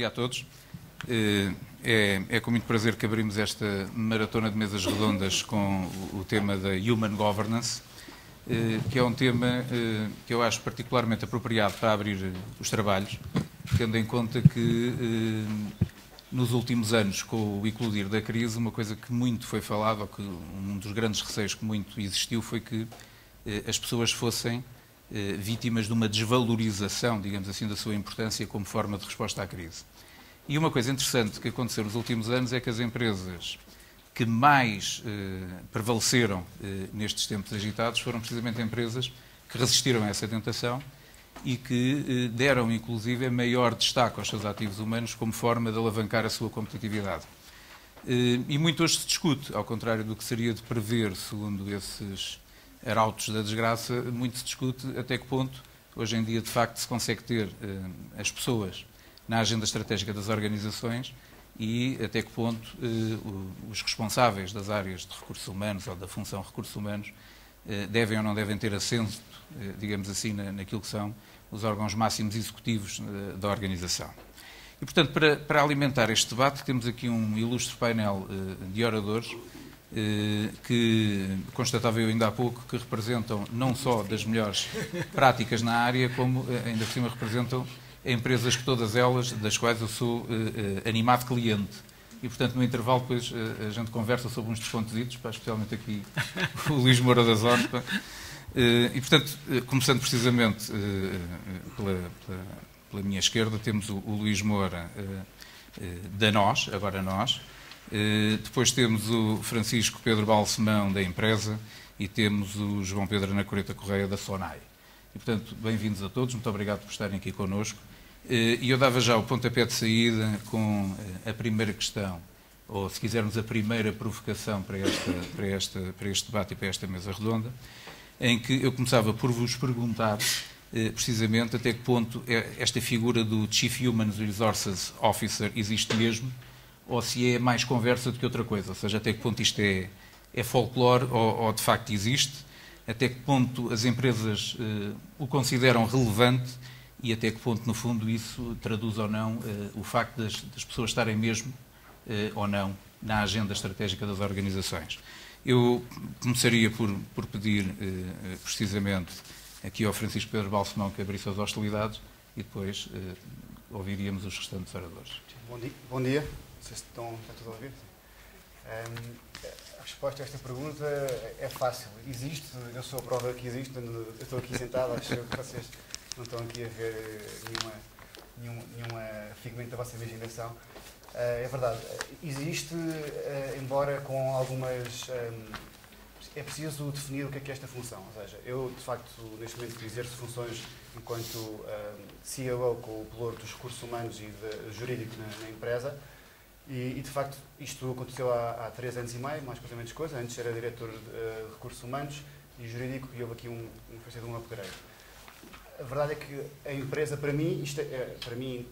dia a todos. É com muito prazer que abrimos esta maratona de mesas redondas com o tema da Human Governance, que é um tema que eu acho particularmente apropriado para abrir os trabalhos, tendo em conta que nos últimos anos, com o eclodir da crise, uma coisa que muito foi falado, ou que um dos grandes receios que muito existiu, foi que as pessoas fossem vítimas de uma desvalorização, digamos assim, da sua importância como forma de resposta à crise. E uma coisa interessante que aconteceu nos últimos anos é que as empresas que mais prevaleceram nestes tempos agitados foram precisamente empresas que resistiram a essa tentação e que deram, inclusive, maior destaque aos seus ativos humanos como forma de alavancar a sua competitividade. E muito hoje se discute, ao contrário do que seria de prever, segundo esses arautos da desgraça, muito se discute até que ponto, hoje em dia, de facto, se consegue ter as pessoas na agenda estratégica das organizações e até que ponto os responsáveis das áreas de recursos humanos ou da função recursos humanos devem ou não devem ter assento, digamos assim, naquilo que são os órgãos máximos executivos da organização. E, portanto, para alimentar este debate, temos aqui um ilustre painel de oradores que, constatava eu ainda há pouco, que representam não só das melhores práticas na área, como ainda por cima representam empresas que todas elas, das quais eu sou animado cliente. E, portanto, no intervalo, depois a gente conversa sobre uns descontositos, especialmente aqui o Luís Moura das Hortas. E, portanto, começando precisamente pela minha esquerda, temos o Luís Moura da Nós, agora Nós. Depois temos o Francisco Pedro Balsemão, da Empresa, e temos o João Pedro Anacoreta Correia, da SONAI. E, portanto, bem-vindos a todos, muito obrigado por estarem aqui connosco. E eu dava já o pontapé de saída com a primeira questão, ou, se quisermos, a primeira provocação para este debate e para esta mesa redonda, em que eu começava por vos perguntar, precisamente, até que ponto esta figura do Chief Human Resources Officer existe mesmo, ou se é mais conversa do que outra coisa, ou seja, até que ponto isto é folclore ou de facto existe, até que ponto as empresas o consideram relevante e até que ponto, no fundo, isso traduz ou não o facto das pessoas estarem mesmo ou não na agenda estratégica das organizações. Eu começaria por pedir, precisamente, aqui ao Francisco Pedro Balsemão que abrisse as hostilidades e depois ouviríamos os restantes oradores. Bom dia. Vocês está tudo a ouvir? A resposta a esta pergunta é fácil. Existe, eu sou a prova que existe, eu estou aqui sentado, acho que vocês não estão aqui a ver nenhum figmento da vossa imaginação. É verdade, existe, embora com algumas... É preciso definir o que é esta função. Ou seja, eu, de facto, neste momento exerço funções enquanto COO, com o pelouro dos recursos humanos e jurídico na empresa. E, de facto, isto aconteceu há 3 anos e meio, mais coisa menos coisa. Antes era diretor de recursos humanos e jurídico e houve aqui um upgrade. A verdade é que a empresa, para mim, para mim,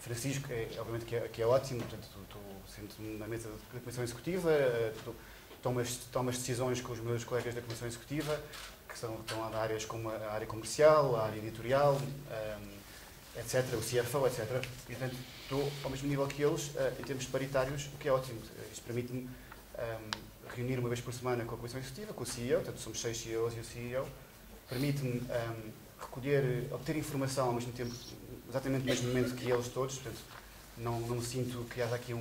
Francisco, obviamente que é ótimo, portanto, sento-me na mesa da Comissão Executiva, tomo as decisões com os meus colegas da Comissão Executiva, que estão a áreas como a área comercial, a área editorial, etc., o CFO, etc. E, portanto, estou ao mesmo nível que eles, em termos paritários, o que é ótimo. Isto permite-me reunir uma vez por semana com a Comissão Executiva, com o CEO, portanto, somos 6 CEOs e o CEO, permite-me obter informação ao mesmo tempo, exatamente no mesmo momento que eles todos, portanto, não sinto que haja aqui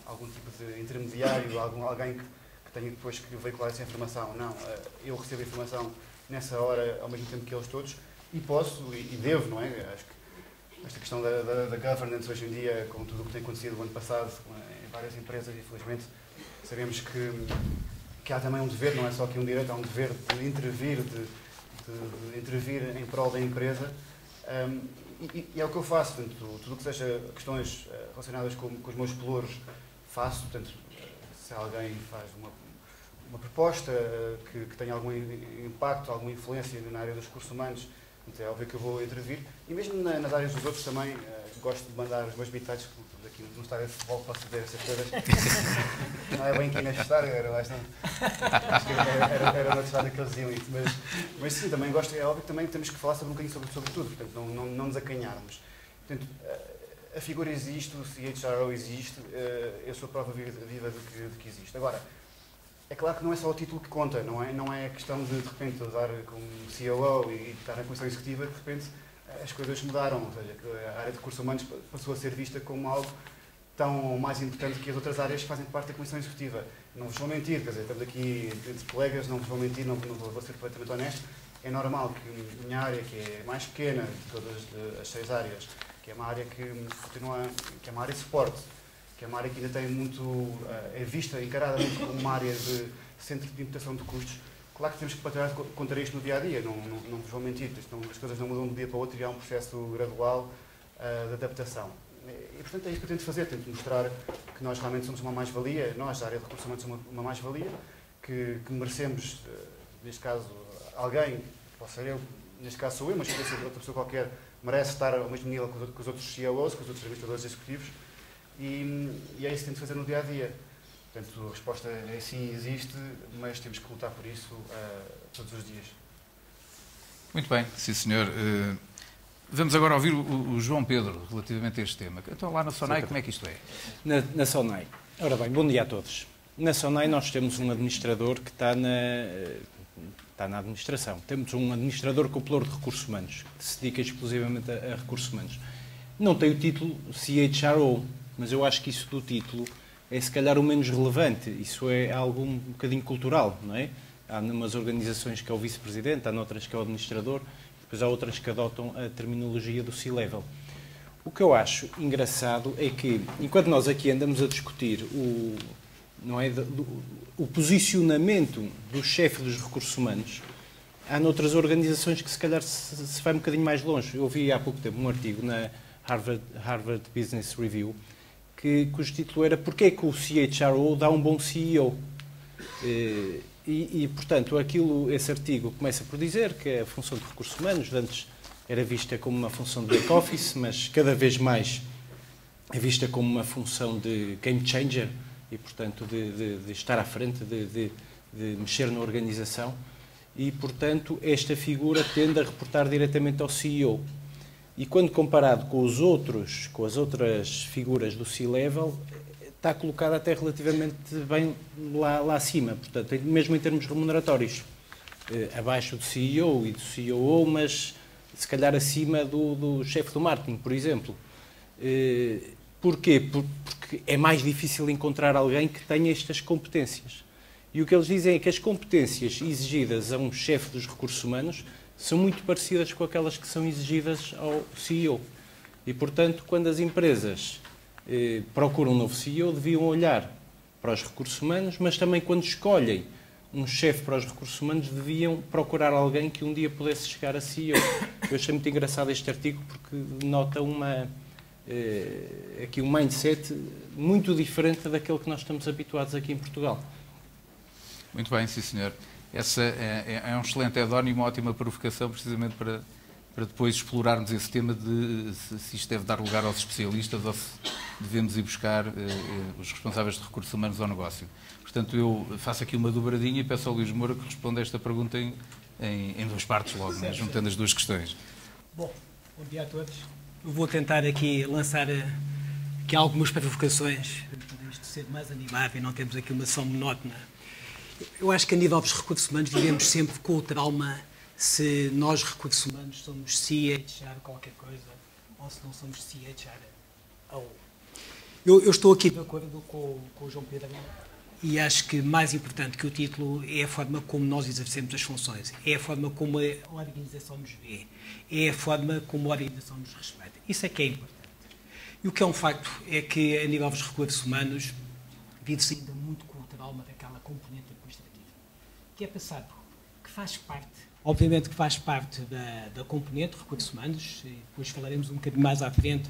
algum tipo de intermediário, alguém que tenha depois que veicular essa informação. Não, eu recebo a informação nessa hora, ao mesmo tempo que eles todos, e posso, e devo, não é? Acho que esta questão da governance hoje em dia, com tudo o que tem acontecido no ano passado, em várias empresas, infelizmente, sabemos que há também um dever, não é só aqui um direito, há um dever de intervir, de intervir em prol da empresa. E é o que eu faço, portanto, tudo o que seja questões relacionadas com os meus pelouros, faço. Portanto, se alguém faz uma proposta que tenha algum impacto, alguma influência na área dos recursos humanos, é óbvio que eu vou intervir. E mesmo nas áreas dos outros também, gosto de mandar os meus bitados, aqui no estádio de futebol posso ver essas coisas. Não é bem aqui neste estádio, era no outro estádio que eles diziam isso. Mas sim, também gosto, é óbvio que também temos que falar sobre um bocadinho sobre tudo, portanto, não nos acanharmos. Portanto, a figura existe, o CHRO existe, eu sou a prova viva de que existe. Agora, é claro que não é só o título que conta, não é questão de repente usar como COO e estar na comissão executiva, de repente as coisas mudaram, ou seja, a área de recursos humanos passou a ser vista como algo tão mais importante que as outras áreas que fazem parte da comissão executiva. Não vos vou mentir, quer dizer, estamos aqui entre colegas, não vos vou mentir, não vou ser completamente honesto. É normal que a minha área, que é mais pequena de todas as 6 áreas, que é uma área que continua, que é uma área de suporte, que é uma área que ainda tem muito, é vista, encarada muito como uma área de centro de imputação de custos. Claro que temos que batalhar contra isto no dia-a-dia, não vos vou mentir, as coisas não mudam de um dia para o outro e há um processo gradual de adaptação. E, portanto, é isso que eu tento fazer, tento mostrar que nós realmente somos uma mais-valia, nós, a área de recursos humanos, somos uma mais-valia, que merecemos, neste caso, alguém, posso ser eu, neste caso sou eu, mas pode ser outra pessoa qualquer, merece estar ao mesmo nível com os outros CEOs, com os outros administradores executivos, e é isso que tento fazer no dia-a-dia. Portanto, a resposta é sim, existe, mas temos que lutar por isso todos os dias. Muito bem, sim senhor. Vamos agora ouvir o João Pedro relativamente a este tema. Então, lá na SONAI, como é que isto é? Na SONAI. Ora bem, bom dia a todos. Na SONAI nós temos um administrador que está na administração. Temos um administrador com o pelouro de recursos humanos, que se dedica exclusivamente a recursos humanos. Não tem o título CHRO, mas eu acho que isso do título é se calhar o menos relevante. Isso é algo um bocadinho cultural, não é? Há numas organizações que é o vice-presidente, há noutras que é o administrador, depois há outras que adotam a terminologia do C-level. O que eu acho engraçado é que, enquanto nós aqui andamos a discutir o posicionamento do chefe dos recursos humanos, há noutras organizações que se calhar se vai um bocadinho mais longe. Eu vi há pouco tempo um artigo na Harvard Business Review cujo título era "Porquê que o CHRO dá um bom CEO?" Portanto, esse artigo começa por dizer que a função de recursos humanos antes era vista como uma função de back-office, mas cada vez mais é vista como uma função de game changer e, portanto, de estar à frente, de mexer na organização. E, portanto, esta figura tende a reportar diretamente ao CEO. E, quando comparado com as outras figuras do C-level, está colocada até relativamente bem lá acima, portanto, mesmo em termos remuneratórios. Abaixo do CEO e do COO, mas se calhar acima do chefe do marketing, por exemplo. Porquê? Porque é mais difícil encontrar alguém que tenha estas competências. E o que eles dizem é que as competências exigidas a um chefe dos recursos humanos são muito parecidas com aquelas que são exigidas ao CEO. E, portanto, quando as empresas procuram um novo CEO, deviam olhar para os recursos humanos, mas também quando escolhem um chefe para os recursos humanos, deviam procurar alguém que um dia pudesse chegar a CEO. Eu achei muito engraçado este artigo porque denota aqui um mindset muito diferente daquele que nós estamos habituados aqui em Portugal. Muito bem, sim senhor. Essa é um excelente add-on e uma ótima provocação, precisamente para depois explorarmos esse tema de se isto deve dar lugar aos especialistas ou se devemos ir buscar os responsáveis de recursos humanos ao negócio. Portanto, eu faço aqui uma dobradinha e peço ao Luís Moura que responda a esta pergunta em 2 partes logo, né, juntando as 2 questões. Bom dia a todos. Eu vou tentar aqui lançar aqui algumas provocações para isto ser mais animado e não termos aqui uma ação monótona. Eu acho que a nível dos recursos humanos vivemos sempre com o trauma se nós, recursos humanos, somos CHR qualquer coisa ou se não somos CHRO. Eu estou aqui de acordo com o João Pedro e acho que mais importante que o título é a forma como nós exercemos as funções, é a forma como a organização nos vê, é a forma como a organização nos respeita. Isso é que é importante. E o que é um facto é que, a nível dos recursos humanos, vive-se ainda muito com o trauma daquela componente administrativa, que é passado, que faz parte, obviamente que faz parte da componente de recursos humanos, e depois falaremos um bocadinho mais à frente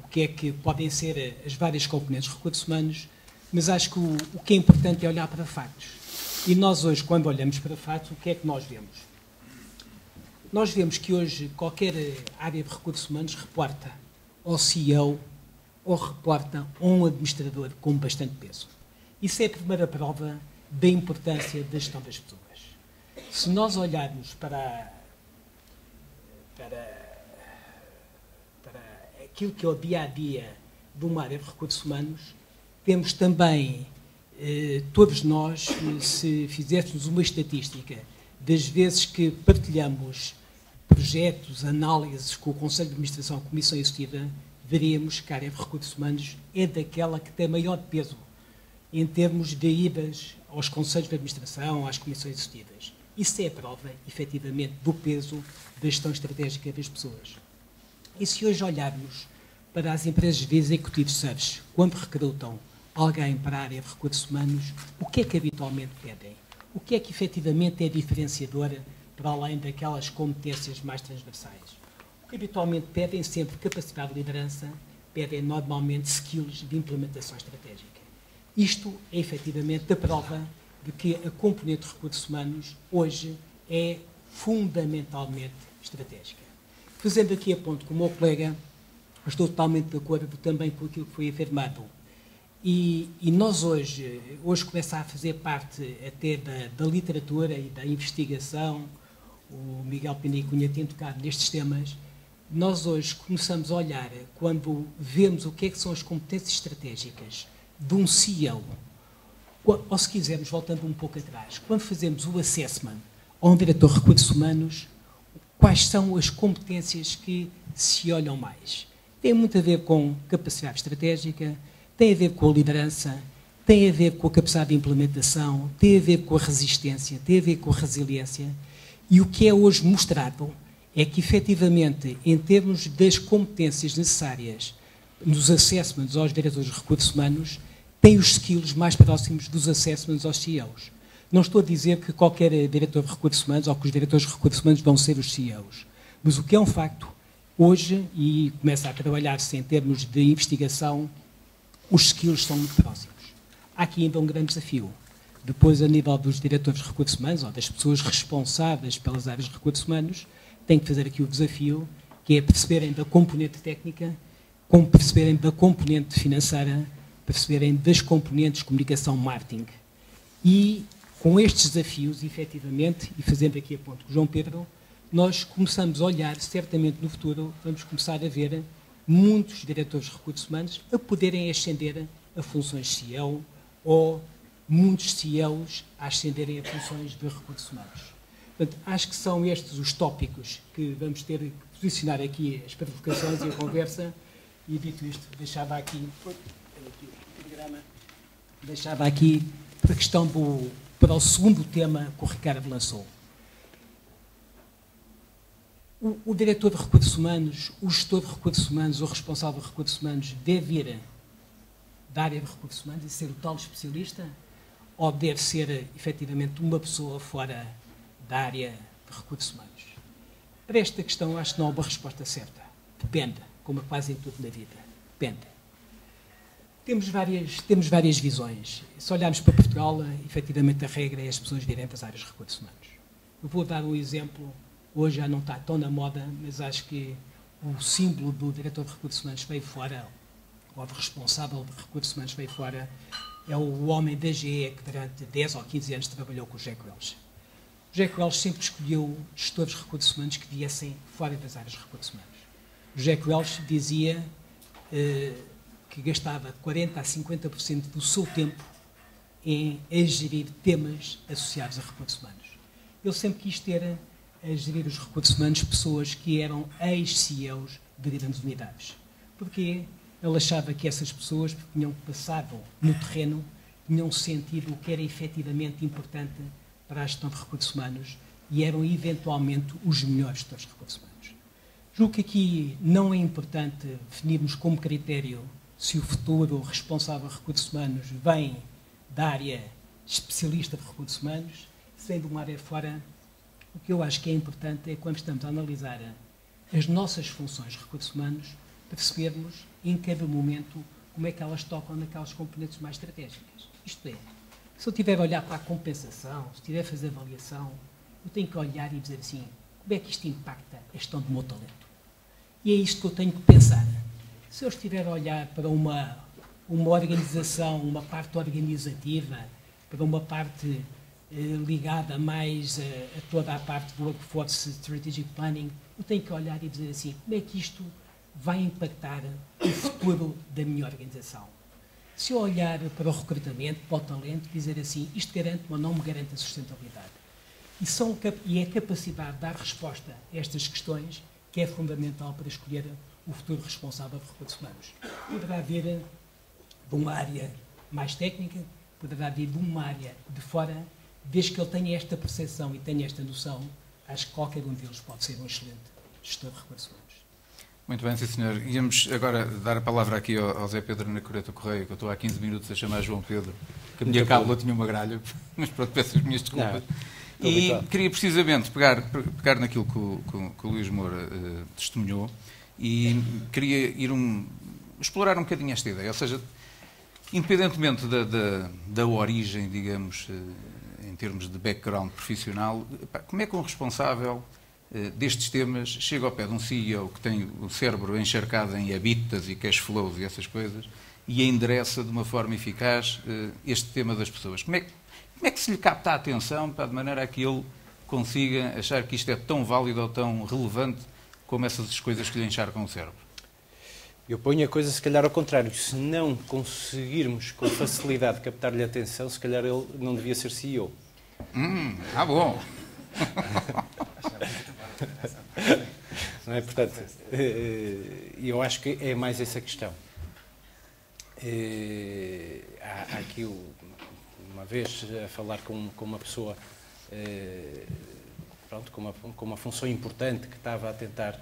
o que é que podem ser as várias componentes de recursos humanos, mas acho que o que é importante é olhar para factos. E nós hoje, quando olhamos para factos, o que é que nós vemos? Nós vemos que hoje qualquer área de recursos humanos reporta ao CEO ou reporta a um administrador com bastante peso. Isso é a primeira prova da importância da gestão das pessoas. Se nós olharmos para aquilo que é o dia-a-dia de uma área de recursos humanos, temos também, todos nós, se fizéssemos uma estatística das vezes que partilhamos projetos, análises com o Conselho de Administração, a Comissão Executiva, veríamos que a área de recursos humanos é daquela que tem maior peso em termos de idas aos Conselhos de Administração, às Comissões Executivas. Isso é a prova, efetivamente, do peso da gestão estratégica das pessoas. E se hoje olharmos para as empresas de executive search, quando recrutam alguém para a área de recursos humanos, o que é que habitualmente pedem? O que é que efetivamente é diferenciador para além daquelas competências mais transversais? O que habitualmente pedem sempre capacidade de liderança, pedem normalmente skills de implementação estratégica. Isto é efetivamente a prova de que a componente de recursos humanos hoje é fundamentalmente estratégica. Fazendo aqui a ponto com o meu colega, estou totalmente de acordo também com aquilo que foi afirmado. E nós hoje começa a fazer parte até da literatura e da investigação, o Miguel Penicunha tem tocado nestes temas, nós hoje começamos a olhar, quando vemos o que é que são as competências estratégicas de um CEO, ou se quisermos, voltando um pouco atrás, quando fazemos o assessment a um diretor de recursos humanos, quais são as competências que se olham mais? Tem muito a ver com capacidade estratégica, tem a ver com a liderança, tem a ver com a capacidade de implementação, tem a ver com a resistência, tem a ver com a resiliência. E o que é hoje mostrado é que, efetivamente, em termos das competências necessárias nos assessments aos diretores de recursos humanos, tem os skills mais próximos dos assessments aos CEOs. Não estou a dizer que qualquer diretor de recursos humanos ou que os diretores de recursos humanos vão ser os CEOs, mas o que é um facto, hoje, e começa a trabalhar-se em termos de investigação, os skills são muito próximos. Há aqui ainda um grande desafio. Depois, a nível dos diretores de recursos humanos ou das pessoas responsáveis pelas áreas de recursos humanos, tem que fazer aqui o desafio, que é perceberem da componente técnica, como perceberem da componente financeira, perceberem das componentes de comunicação marketing. E com estes desafios, efetivamente, e fazendo aqui a ponto com o João Pedro, nós começamos a olhar, certamente no futuro, vamos começar a ver muitos diretores de recursos humanos a poderem ascender a funções CEO ou muitos CEOs a ascenderem a funções de recursos humanos. Portanto, acho que são estes os tópicos que vamos ter que posicionar aqui as provocações e a conversa. E dito isto, deixava aqui a questão para o segundo tema que o Ricardo lançou. O diretor de recursos humanos, o gestor de recursos humanos, o responsável de recursos humanos deve ir da área de recursos humanos e ser o tal especialista, ou deve ser efetivamente uma pessoa fora da área de recursos humanos? Para esta questão acho que não há uma resposta certa. Depende, como é quase em tudo na vida. Depende. Temos várias visões. Se olharmos para Portugal, efetivamente a regra é as pessoas virem para as áreas de recursos humanos. Eu vou dar um exemplo, hoje já não está tão na moda, mas acho que o símbolo do diretor de recursos humanos veio fora, ou do responsável de recursos humanos veio fora, é o homem da GE que durante 10 ou 15 anos trabalhou com o Jack Welch. O Jack Welch sempre escolheu gestores de recursos humanos que viessem fora das áreas de recursos humanos. O Jack Welch dizia que gastava 40% a 50% do seu tempo em gerir temas associados a recursos humanos. Ele sempre quis ter a gerir os recursos humanos pessoas que eram ex-CEOs de grandes unidades. Porque ele achava que essas pessoas, porque tinham passado no terreno, tinham sentido o que era efetivamente importante para a gestão de recursos humanos e eram eventualmente os melhores gestores de recursos humanos. Julgo que aqui não é importante definirmos como critério se o futuro responsável de recursos humanos vem da área especialista de recursos humanos, se vem de uma área fora. O que eu acho que é importante é, quando estamos a analisar as nossas funções de recursos humanos, percebermos em cada momento como é que elas tocam naquelas componentes mais estratégicas. Isto é, se eu estiver a olhar para a compensação, se estiver a fazer avaliação, eu tenho que olhar e dizer assim, como é que isto impacta a gestão do meu talento? E é isto que eu tenho que pensar. Se eu estiver a olhar para uma organização, uma parte organizativa, para uma parte ligada mais a toda a parte do Workforce Strategic Planning, eu tenho que olhar e dizer assim, como é que isto vai impactar o futuro da minha organização. Se eu olhar para o recrutamento, para o talento, dizer assim, isto garante-me ou não me garante a sustentabilidade. E é a capacidade de dar resposta a estas questões que é fundamental para escolher o futuro responsável de recursos humanos. Poderá vir de uma área mais técnica, poderá vir de uma área de fora, desde que ele tenha esta percepção e tenha esta noção, acho que qualquer um deles pode ser um excelente gestor de recursos humanos. Muito bem, sim senhor. Íamos agora dar a palavra aqui ao Zé Pedro Nacoreto Correia, que eu estou há 15 minutos a chamar João Pedro, que a minha cábula tinha uma gralha, mas pronto, peço as minhas desculpas. Não, e queria precisamente pegar naquilo que o Luís Moura testemunhou e queria explorar um bocadinho esta ideia, ou seja, independentemente da origem, digamos, em termos de background profissional, como é que um responsável destes temas chega ao pé de um CEO que tem o cérebro encharcado em habitas e cash flows e essas coisas e endereça de uma forma eficaz este tema das pessoas? Como é que se lhe capta a atenção de maneira a que ele consiga achar que isto é tão válido ou tão relevante como essas coisas que lhe encharcam o cérebro? Eu ponho a coisa, se calhar, ao contrário. Se não conseguirmos com facilidade captar-lhe a atenção, se calhar ele não devia ser CEO. Bom. Não é? Portanto, eu acho que é mais essa questão. Há aqui, uma vez, a falar com uma pessoa pronto, com uma função importante que estava a tentar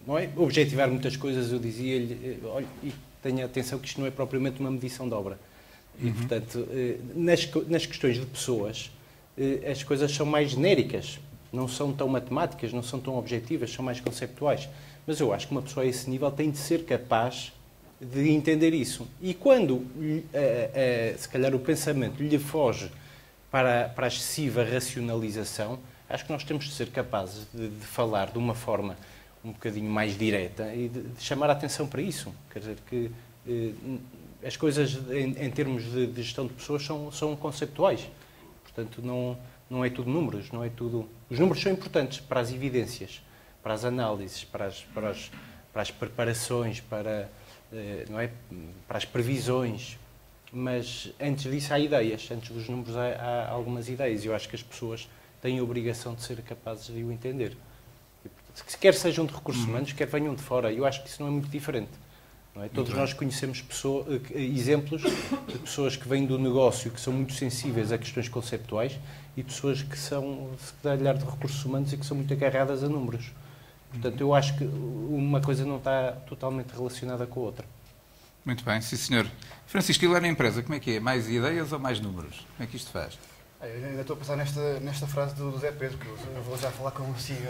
não é, objetivar muitas coisas, eu dizia-lhe, olha, tenha atenção que isto não é propriamente uma medição de obra. E, portanto, nas questões de pessoas, as coisas são mais genéricas, não são tão matemáticas, não são tão objetivas, são mais conceptuais. Mas eu acho que uma pessoa a esse nível tem de ser capaz de entender isso. E quando, se calhar, o pensamento lhe foge para a excessiva racionalização, acho que nós temos de ser capazes de falar de uma forma um bocadinho mais direta e de chamar a atenção para isso. Quer dizer, que as coisas, em termos de gestão de pessoas, são conceptuais. Portanto, não é tudo números, não é tudo... Os números são importantes para as evidências, para as análises, para as preparações, não é? Para as previsões, mas antes disso há ideias, antes dos números há algumas ideias, e eu acho que as pessoas têm a obrigação de ser capazes de o entender. E, portanto, quer sejam de recursos humanos, quer venham de fora, eu acho que isso não é muito diferente. Não é? Todos nós conhecemos exemplos de pessoas que vêm do negócio, que são muito sensíveis a questões conceptuais, e pessoas que são, se calhar, de recursos humanos e que são muito agarradas a números. Portanto, eu acho que uma coisa não está totalmente relacionada com a outra. Muito bem, sim senhor. Francisco, e lá na empresa, como é que é? Mais ideias ou mais números? Como é que isto faz? Eu ainda estou a pensar nesta frase do Zé Pedro, que eu vou já falar com o CEO.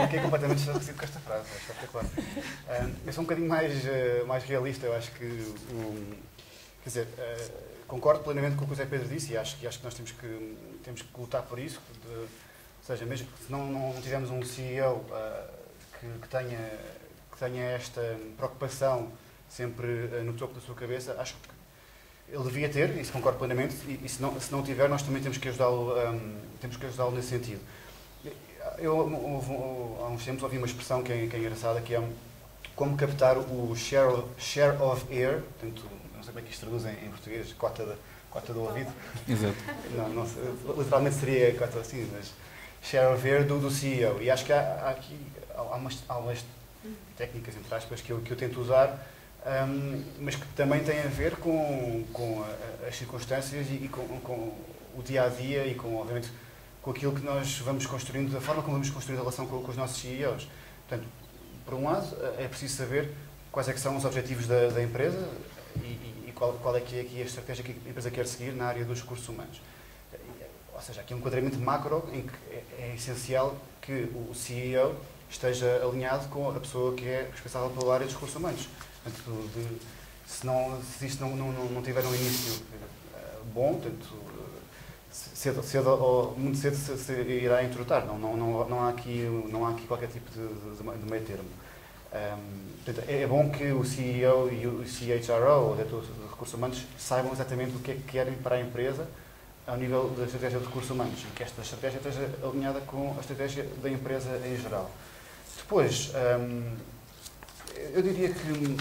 Fiquei completamente estarrecido com esta frase, é espetacular. Eu sou um bocadinho mais realista, eu acho que, quer dizer, concordo plenamente com o que o Zé Pedro disse e acho que nós temos que lutar por isso, ou seja, mesmo que se não tivermos um CEO que tenha esta preocupação sempre no topo da sua cabeça, acho que ele devia ter, isso concordo plenamente, e se não tiver, nós também temos que ajudá-lo nesse sentido. Eu, há uns tempos, ouvi uma expressão que é engraçada, que é como captar o share of ear, portanto, não sei como é que isto traduz em português, cota do ouvido. Exato. Não, literalmente seria cota assim, mas share of ear do CEO. E acho que há umas técnicas, entre aspas, que eu tento usar, mas que também têm a ver com as circunstâncias e com o dia-a-dia e, obviamente, com aquilo que nós vamos construindo, da forma como vamos construir a relação com os nossos CEOs. Portanto, por um lado, é preciso saber quais é que são os objetivos da empresa e qual é que é aqui a estratégia que a empresa quer seguir na área dos recursos humanos. Ou seja, aqui um enquadramento macro em que é essencial que o CEO esteja alinhado com a pessoa que é responsável pela área dos recursos humanos. Portanto, se isto não tiver um início bom, portanto, muito cedo se irá entrotar. Não há aqui qualquer tipo de meio termo. Portanto, é bom que o CEO e o CHRO, o diretor de recursos humanos, saibam exatamente o que é que querem para a empresa ao nível da estratégia de recursos humanos e que esta estratégia esteja alinhada com a estratégia da empresa em geral. Depois, eu diria que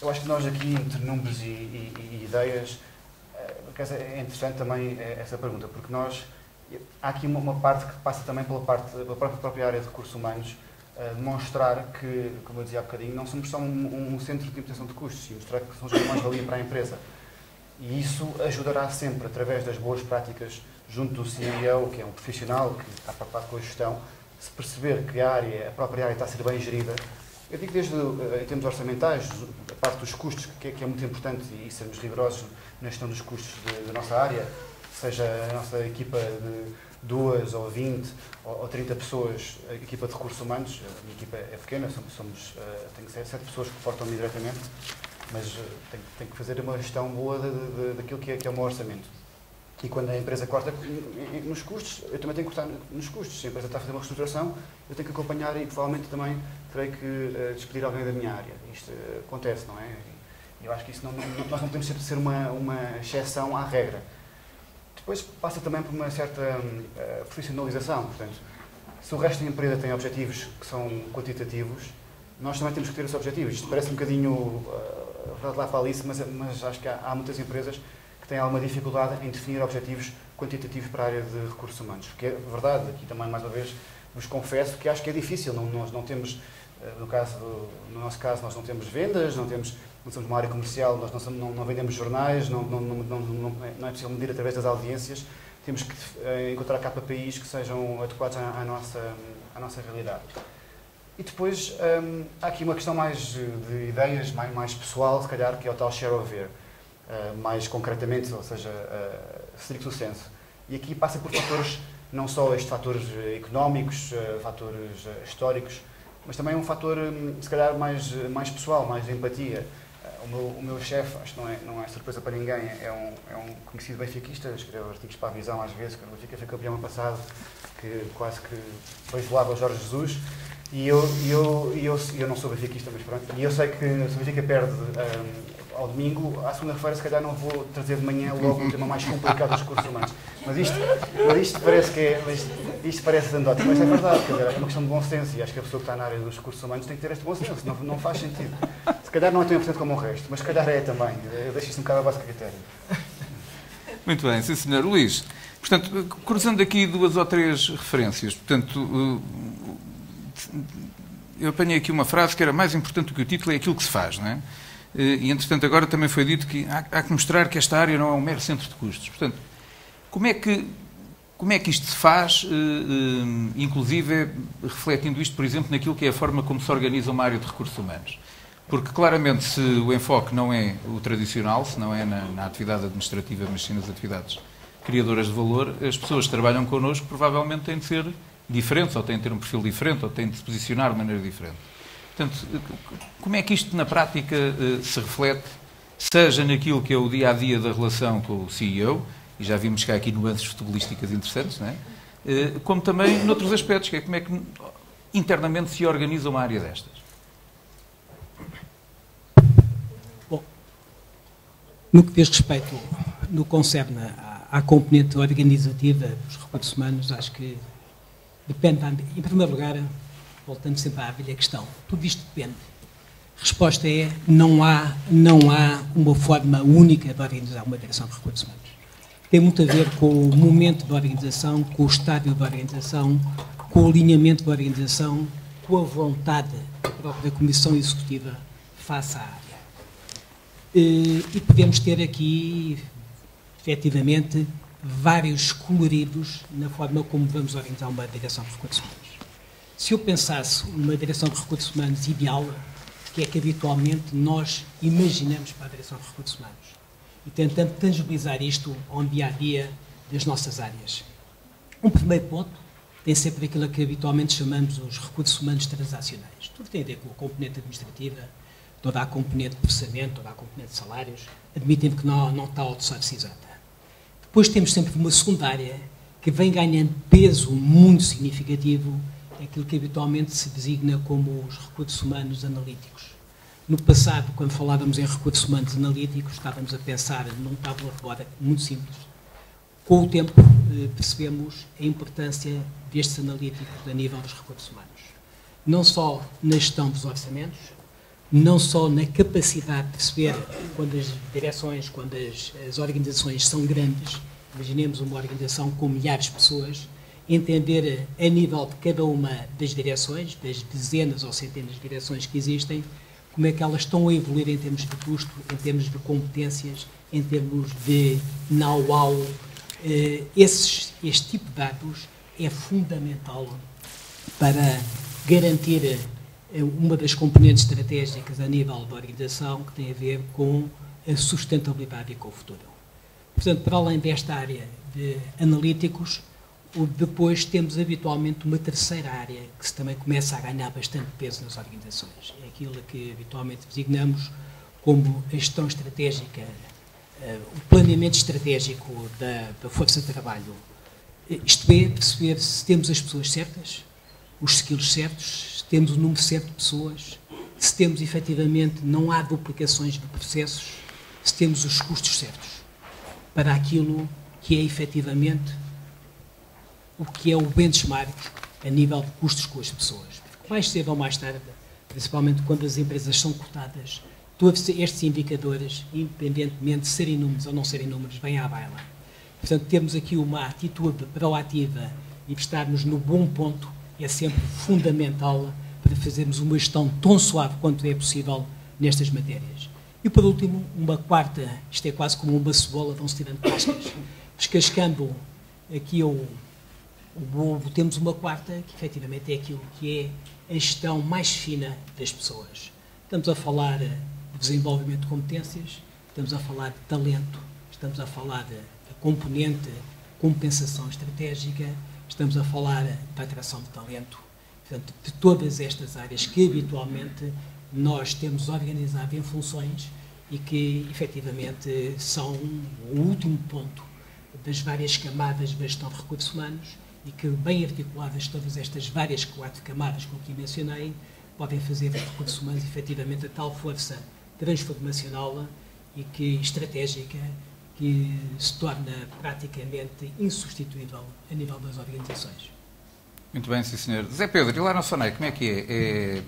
eu acho que nós aqui, entre números e ideias, é interessante também essa pergunta, porque há aqui uma parte que passa também pela própria área de recursos humanos, demonstrar que, como eu dizia há bocadinho, não somos só um centro de imputação de custos, e mostrar que somos uma mais-valia para a empresa. E isso ajudará sempre, através das boas práticas, junto do CEO, que é um profissional que está preocupado com a gestão, se perceber que a própria área está a ser bem gerida. Eu digo desde, em termos orçamentais, a parte dos custos, que é muito importante, e sermos rigorosos na gestão dos custos da nossa área, seja a nossa equipa de 2 ou 20 ou 30 pessoas, a equipa de recursos humanos, a minha equipa é pequena, tenho 7 pessoas que reportam-me diretamente, mas tenho que fazer uma gestão boa daquilo que é o meu orçamento. E quando a empresa corta nos custos, eu também tenho que cortar nos custos. Se a empresa está a fazer uma reestruturação, eu tenho que acompanhar e provavelmente também terei que despedir alguém da minha área. Isto acontece, não é? E eu acho que isso nós não podemos ser uma exceção à regra. Depois passa também por uma certa profissionalização. Portanto, se o resto da empresa tem objetivos que são quantitativos, nós também temos que ter esses objetivos. Isto parece um bocadinho verdade lá para Alice, mas acho que há muitas empresas que têm alguma dificuldade em definir objetivos quantitativos para a área de recursos humanos. Porque é verdade, aqui também mais uma vez vos confesso que acho que é difícil. Nós não temos, no nosso caso, nós não temos vendas, não somos uma área comercial, nós não vendemos jornais, não é possível medir através das audiências. Temos que encontrar KPIs que sejam adequados à nossa realidade. E depois há aqui uma questão mais de ideias, mais pessoal, se calhar, que é o tal share of ear. Mais concretamente, ou seja, stricto sensu. E aqui passa por fatores, não só estes fatores económicos, fatores históricos, mas também um fator, se calhar, mais pessoal, mais de empatia. O meu chefe, acho que não é surpresa para ninguém, é um conhecido benfiquista, escreve artigos para a Visão às vezes, que o Benfica foi campeão ano passado, que quase que beijoava o Jorge Jesus. E eu não sou benfiquista, mas pronto. E eu sei que se o Benfica perde ao domingo, à segunda-feira, se calhar não vou trazer de manhã logo um tema mais complicado dos recursos humanos. Mas isto parece anedótico, mas é verdade, quer dizer, é uma questão de bom senso, e acho que a pessoa que está na área dos recursos humanos tem que ter este bom senso, não faz sentido. Se calhar não é tão importante como o resto, mas se calhar é também. Eu deixo isso um bocado à base de critério. Muito bem, sim senhor. Luís, portanto, cruzando aqui 2 ou 3 referências, portanto, eu apanhei aqui uma frase que era mais importante do que o título, é aquilo que se faz, não é? E, entretanto, agora também foi dito que há que mostrar que esta área não é um mero centro de custos. Portanto, como é que isto se faz, inclusive refletindo isto, por exemplo, naquilo que é a forma como se organiza uma área de recursos humanos? Porque, claramente, se o enfoque não é o tradicional, se não é na atividade administrativa, mas sim nas atividades criadoras de valor, as pessoas que trabalham connosco provavelmente têm de ser diferentes, ou têm de ter um perfil diferente, ou têm de se posicionar de maneira diferente. Portanto, como é que isto na prática se reflete, seja naquilo que é o dia-a-dia da relação com o CEO, e já vimos que há aqui nuances futebolísticas interessantes, não é? Como também noutros aspectos, que é como é que internamente se organiza uma área destas? Bom, no que diz respeito, no que concerne à componente organizativa dos recursos humanos, acho que depende, em primeiro lugar, voltando sempre à velha questão, tudo isto depende. A resposta é, não há uma forma única de organizar uma direção de recursos humanos. Tem muito a ver com o momento da organização, com o estádio da organização, com o alinhamento da organização, com a vontade da própria Comissão Executiva face à área. E podemos ter aqui, efetivamente, vários coloridos na forma como vamos organizar uma direção de recursos humanos. Se eu pensasse uma direção de recursos humanos ideal, que é que habitualmente nós imaginamos para a direção de recursos humanos, e tentando tangibilizar isto ao dia-a-dia das nossas áreas. Um primeiro ponto tem sempre aquilo que habitualmente chamamos os recursos humanos transacionais. Tudo tem a ver com a componente administrativa, toda a componente de processamento, toda a componente de salários, admitindo que não está auto-source exata. Depois temos sempre uma segunda área que vem ganhando peso muito significativo, aquilo que habitualmente se designa como os recursos humanos analíticos. No passado, quando falávamos em recursos humanos analíticos, estávamos a pensar num tabula rasa muito simples. Com o tempo, percebemos a importância destes analíticos a nível dos recursos humanos. não só na gestão dos orçamentos, não só na capacidade de perceber quando as direções, quando as organizações são grandes, imaginemos uma organização com milhares de pessoas, entender a nível de cada uma das direções, das dezenas ou centenas de direções que existem, como é que elas estão a evoluir em termos de custo, em termos de competências, em termos de know-how. Este tipo de dados é fundamental para garantir uma das componentes estratégicas a nível da organização que tem a ver com a sustentabilidade e com o futuro. Portanto, para além desta área de analíticos, depois temos habitualmente uma terceira área que também começa a ganhar bastante peso nas organizações. É aquilo que habitualmente designamos como a gestão estratégica, o planeamento estratégico da força de trabalho. Isto é, perceber se temos as pessoas certas, os skills certos, se temos o número certo de pessoas, se temos efetivamente, não há duplicações de processos, se temos os custos certos para aquilo que é efetivamente o que é o benchmark a nível de custos com as pessoas. Porque mais cedo ou mais tarde, principalmente quando as empresas são cotadas, todos estes indicadores, independentemente de serem números ou não serem números, vêm à baila. Portanto, termos aqui uma atitude proativa e estarmos no bom ponto é sempre fundamental para fazermos uma gestão tão suave quanto é possível nestas matérias. E, por último, uma quarta, isto é quase como uma cebola, vão-se tirando cascas. Descascando aqui o bolo, temos uma quarta, que efetivamente é aquilo que é a gestão mais fina das pessoas. Estamos a falar de desenvolvimento de competências, estamos a falar de talento, estamos a falar da componente compensação estratégica, estamos a falar da atração de talento. Portanto, de todas estas áreas que habitualmente nós temos organizado em funções e que efetivamente são o último ponto das várias camadas da gestão de recursos humanos e que, bem articuladas todas estas várias 4 camadas que aqui mencionei, podem fazer dos recursos humanos efetivamente a tal força transformacional e que estratégica que se torna praticamente insubstituível a nível das organizações. Muito bem, sim senhor. Zé Pedro, e lá na SONEI, como é que é?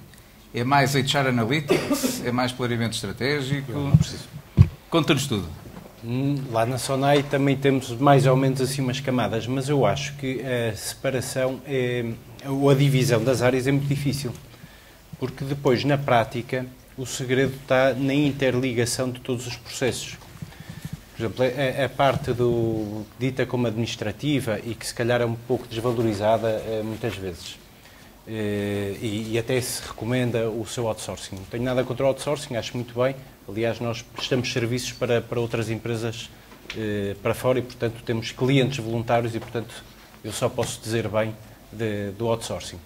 É mais HR Analytics? É mais planeamento estratégico? Não preciso. Conta-nos tudo. Lá na SONEI também temos mais ou menos assim umas camadas, mas eu acho que a separação, ou a divisão das áreas é muito difícil, porque depois, na prática, o segredo está na interligação de todos os processos. Por exemplo, a parte dita como administrativa e que se calhar é um pouco desvalorizada muitas vezes. E até se recomenda o seu outsourcing. Não tenho nada contra o outsourcing, acho muito bem. Aliás, nós prestamos serviços para outras empresas para fora e, portanto, temos clientes voluntários e, portanto, eu só posso dizer bem do outsourcing.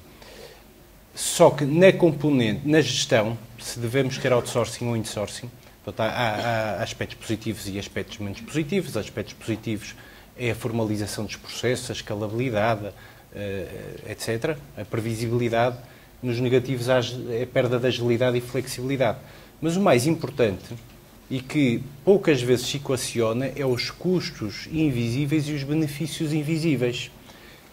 Só que na componente, na gestão, se devemos ter outsourcing ou insourcing, portanto, há aspectos positivos e aspectos menos positivos. Aspectos positivos é a formalização dos processos, a escalabilidade, etc., a previsibilidade. Nos negativos é a perda de agilidade e flexibilidade. Mas o mais importante, e que poucas vezes se equaciona, é os custos invisíveis e os benefícios invisíveis.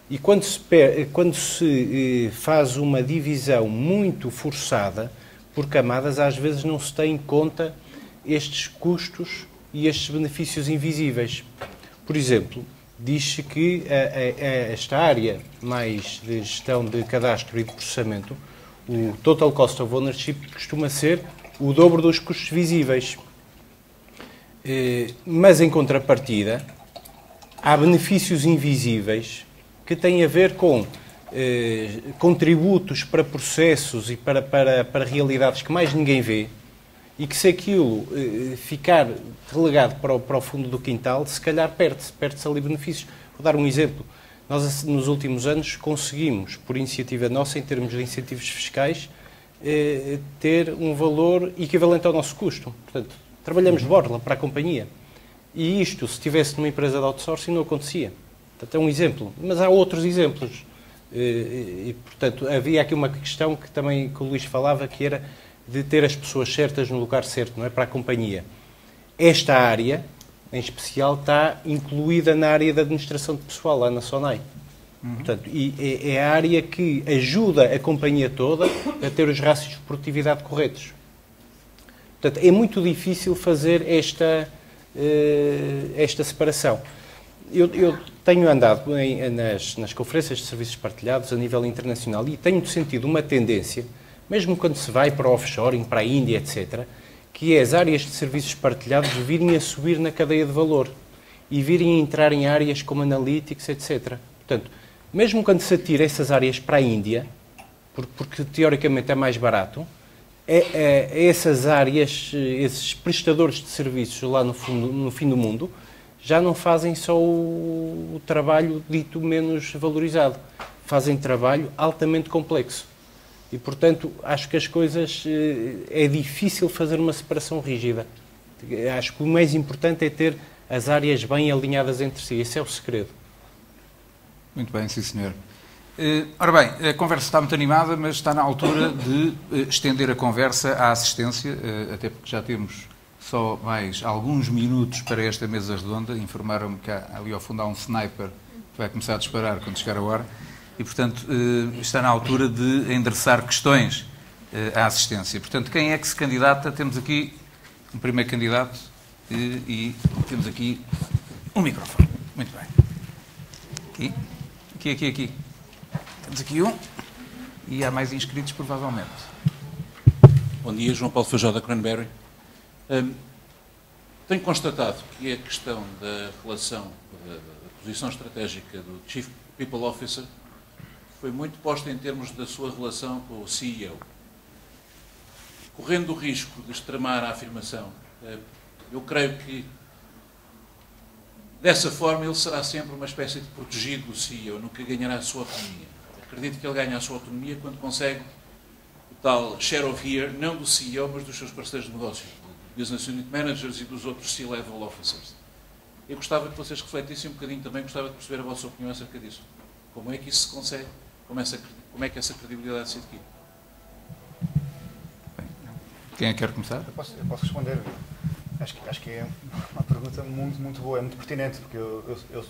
E quando se faz uma divisão muito forçada por camadas, às vezes não se tem em conta estes custos e estes benefícios invisíveis. Por exemplo, diz-se que esta área mais de gestão de cadastro e de processamento, o Total Cost of Ownership costuma ser o dobro dos custos visíveis. Mas, em contrapartida, há benefícios invisíveis que têm a ver com contributos para processos e para realidades que mais ninguém vê, e que se aquilo ficar relegado para o fundo do quintal, se calhar perde-se ali benefícios. Vou dar um exemplo. Nós, nos últimos anos, conseguimos, por iniciativa nossa, em termos de incentivos fiscais, ter um valor equivalente ao nosso custo. Portanto, trabalhamos de borla para a companhia. E isto, se estivesse numa empresa de outsourcing, não acontecia. Portanto, é um exemplo. Mas há outros exemplos. E, portanto, havia aqui uma questão que também que o Luís falava, que era de ter as pessoas certas no lugar certo, não é? Para a companhia. Esta área, em especial, está incluída na área da administração de pessoal, lá na SONEI. Portanto, e é a área que ajuda a companhia toda a ter os rácios de produtividade corretos. Portanto, é muito difícil fazer esta separação. Eu tenho andado nas conferências de serviços partilhados a nível internacional e tenho sentido uma tendência, mesmo quando se vai para o offshoring, para a Índia, etc., que é as áreas de serviços partilhados virem a subir na cadeia de valor e virem a entrar em áreas como analytics, etc. Portanto, mesmo quando se atira essas áreas para a Índia, porque teoricamente é mais barato, essas áreas, esses prestadores de serviços lá no fim do mundo, já não fazem só o trabalho dito menos valorizado. Fazem trabalho altamente complexo. E, portanto, acho que as coisas... É difícil fazer uma separação rígida. Acho que o mais importante é ter as áreas bem alinhadas entre si. Esse é o segredo. Muito bem, sim, senhor. Ora bem, a conversa está muito animada, mas está na altura de estender a conversa à assistência, até porque já temos só mais alguns minutos para esta mesa redonda. Informaram-me que ali ao fundo há um sniper que vai começar a disparar quando chegar a hora. E, portanto, está na altura de endereçar questões à assistência. Portanto, quem é que se candidata? Temos aqui um primeiro candidato e temos aqui um microfone. Muito bem. Aqui. Temos aqui um e há mais inscritos, provavelmente. Bom dia, João Paulo Feijó da Cranberry. Tenho constatado que a questão da relação, da posição estratégica do Chief People Officer foi muito posta em termos da sua relação com o CEO. Correndo o risco de extremar a afirmação, eu creio que dessa forma ele será sempre uma espécie de protegido do CEO, nunca ganhará a sua autonomia. Acredito que ele ganha a sua autonomia quando consegue o tal share of ear, não do CEO, mas dos seus parceiros de negócios, dos Business Unit Managers e dos outros C-Level Officers. Eu gostava que vocês refletissem um bocadinho também, gostava de perceber a vossa opinião acerca disso. Como é que isso se consegue? Como é que essa credibilidade se adquire? Quem é que quer começar? Eu posso responder. Acho que é uma pergunta muito boa, é muito pertinente, porque eu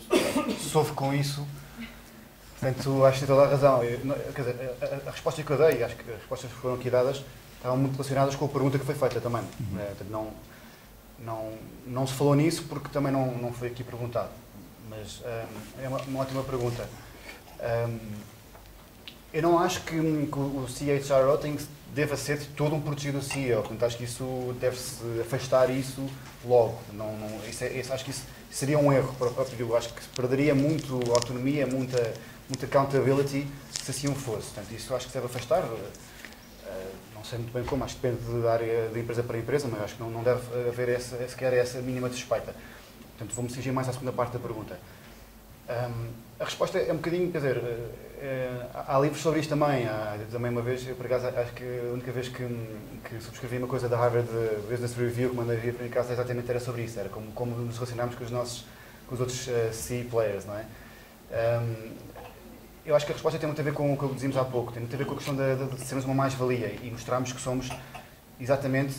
sofro com isso, portanto acho que tem toda a razão. Quer dizer, a resposta que eu dei, acho que as respostas que foram aqui dadas estavam muito relacionadas com a pergunta que foi feita também. Não se falou nisso porque também não foi aqui perguntado, mas é uma ótima pergunta. Eu não acho que o CHRO deva ser todo um protegido do CEO, portanto acho que isso deve-se afastar isso logo. Acho que isso seria um erro para o próprio. Acho que perderia muito autonomia, muita accountability se assim o fosse. Portanto, isso acho que se deve afastar. Não sei muito bem como, acho que depende da área de empresa para empresa, mas acho que não deve haver sequer essa mínima suspeita. Portanto, vou-me dirigir mais à segunda parte da pergunta. A resposta é um bocadinho, quer dizer, há livros sobre isto também. Também uma vez, eu por acaso, acho que a única vez que subscrevi uma coisa da Harvard Business Review que mandei vir para mim casa exatamente era sobre isso, era como nos relacionamos com os outros C-players, não é? Eu acho que a resposta tem muito a ver com o que dizíamos há pouco, tem muito a ver com a questão de sermos uma mais-valia e mostrarmos que somos exatamente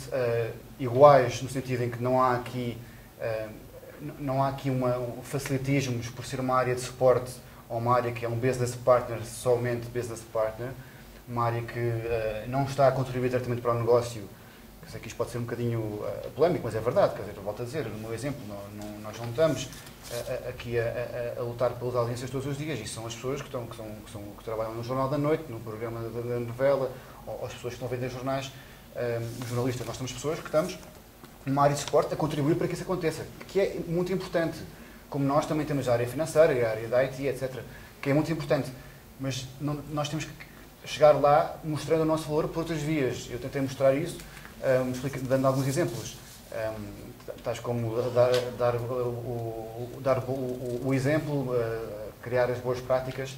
iguais, no sentido em que não há aqui um facilitismos por ser uma área de suporte ou uma área que é um business partner, somente business partner, uma área que não está a contribuir diretamente para o negócio. Sei que isto pode ser um bocadinho polémico, mas é verdade. Quer dizer, eu volto a dizer, no meu exemplo, nós não estamos aqui a lutar pelas audiências todos os dias. Isso são as pessoas que trabalham no Jornal da Noite, no programa da novela, ou as pessoas que estão a vender jornais, os jornalistas. Nós somos pessoas que estamos numa área de suporte a contribuir para que isso aconteça, que é muito importante. Como nós também temos a área financeira, a área da IT, etc., que é muito importante. Mas nós temos que chegar lá mostrando o nosso valor por outras vias. Eu tentei mostrar isso, dando alguns exemplos. Tais como dar o exemplo, criar as boas práticas.